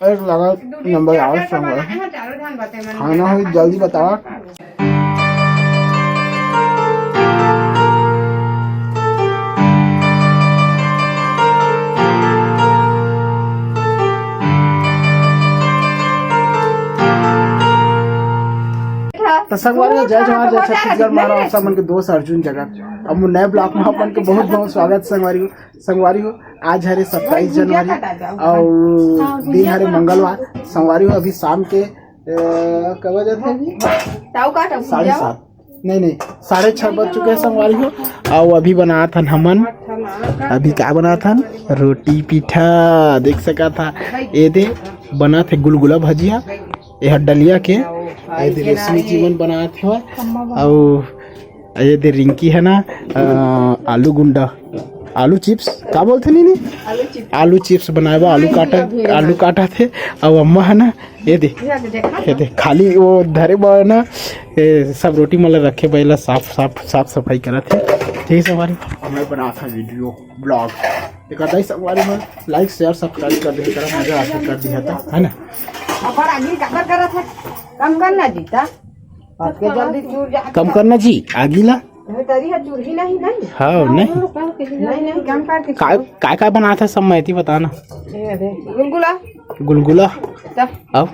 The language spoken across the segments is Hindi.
एक लगा नंबर आउट संग खाना हो जल्दी बताओ। तो संगवारी जय जवाहर जय छत्तीसगढ़ महाराज मन के दोस्त अर्जुन जगत अब नए ब्लॉक में अपन के बहुत बहुत स्वागत संगवारी हो आज हरे 27 जनवरी और दिन हरे मंगलवार संगवारी हो अभी शाम के कब बजे थे 7:30 नहीं 6:30 बज चुके हैं संगवारी हो। और अभी बना था हमन अभी क्या बना था रोटी पीठा देख सका था ये दे बना थे गुलगुला भजिया यह डलिया के रेशमी जीवन बनाते हो और ये दे रिंकी है ना आलू गुंडा आलू चिप्स क्या बोलते नहीं आलू चिप्स बनाए हुआ आलू काटा थे और अम्मा है ना ये दे खाली वो धरे बा ना सब रोटी मतलब रखे बैला साफ सफाई करा थे ठीक है हमारी हमें बना था वीडियो ब्लॉग एक आधा हमारे में लाइक शेयर सब्सक्राइब कर दिया करा मजा आके कर दिया था है ना कम करना जीता जल्दी चूर जा कम करना जी आगीला हाँ नहीं कम करके काय बनाया था सब महती बताना गुलगुला अब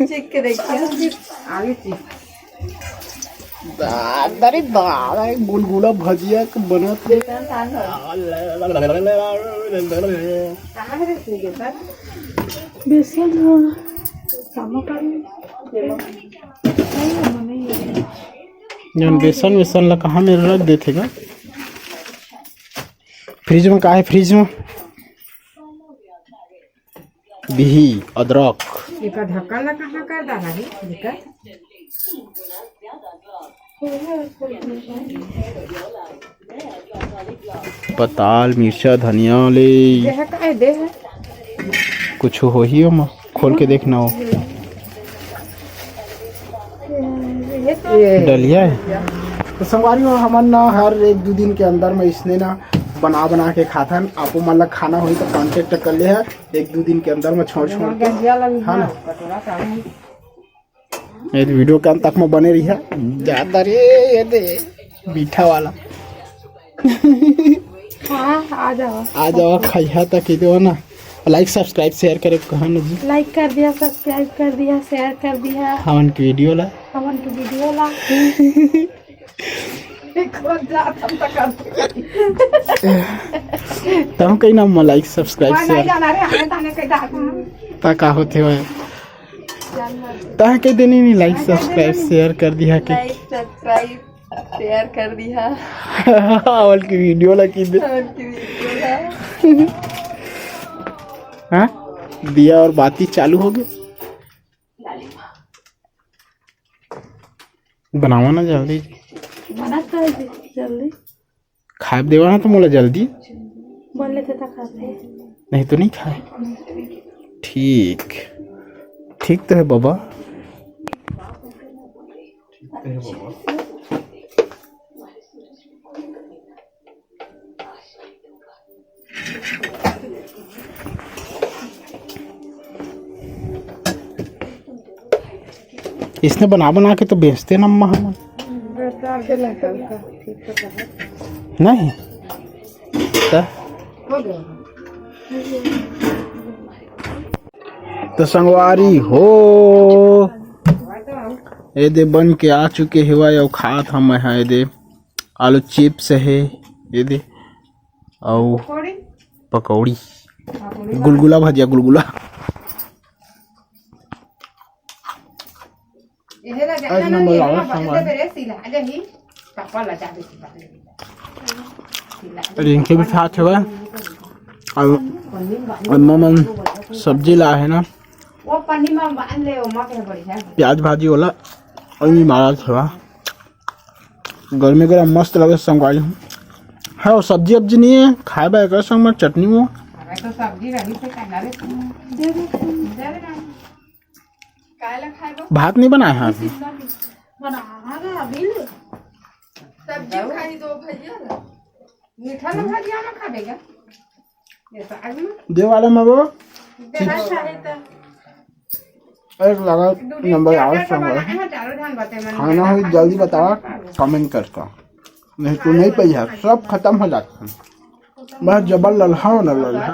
चेक के देखिए अरे गुलगुला भजिया बना बेसन वेसन ला कहाँ में रख देते का फ्रिज में कहा है फ्रिज में बिही अदरक ढक्कन कहाँ कर डाला है पताल मिर्चा धनिया ले कुछ हो ही हो खोल के देखना हो डलिया है तो संगवारी हो हमन ना हर 1-2 दिन के अंदर में इसने ना बना के खाथन आपको मतलब खाना हुई तो कांटेक्ट कर ले है 1-2 दिन के अंदर में छोड़ के हाँ ना ये वीडियो के अंत तक में बने रही है ज्यादा रे ये दे मीठा वाला आ जाओ खाइया तक दो ना लाइक सब्सक्राइब शेयर करे कहा ना जी लाइक कर दिया सब्सक्राइब कर दिया शेयर कर दिया हमन की वीडियो ला तुम कहीं ना लाइक सब्सक्राइब शेयर का होते हो ता कह देनी नहीं लाइक सब्सक्राइब शेयर कर दिया कि सब्सक्राइब शेयर कर दिया और की वीडियो लगी दे हाँ दिया और बाती चालू हो गई बनावा ना जल्दी खाए देवा ना तो मोला जल्दी बोले थे तो खाते नहीं तो नहीं खाए ठीक तो है बाबा इसने बना के तो बेचते ना अम्मा हम नहीं तो संगवारी हो ये दे बन के आ चुके हुआ और खात हम है दे आलू चिप्स है ये दे और पकौड़ी गुलगुला भजिया गुलगुला रिंके भी साथ हुआ और ममन सब्जी ला है ना प्याज भाजी वाला और मारा था गर्मी गर्म मस्त लगे संगवारी है और सब्जी अब्जी नहीं है खाए बा संग में चटनी वो भात नहीं बनाया है अभी सब्जी खाई दो भैया मीठा ना भजिया ना खाबेगा दे वाला में वो एक लगा नंबर आओ संगवारी खाना हो जल्दी बतावा कमेंट करके नहीं तो नहीं पैसा सब खत्म हो जाता है बस जबर लल्हा न लल्हा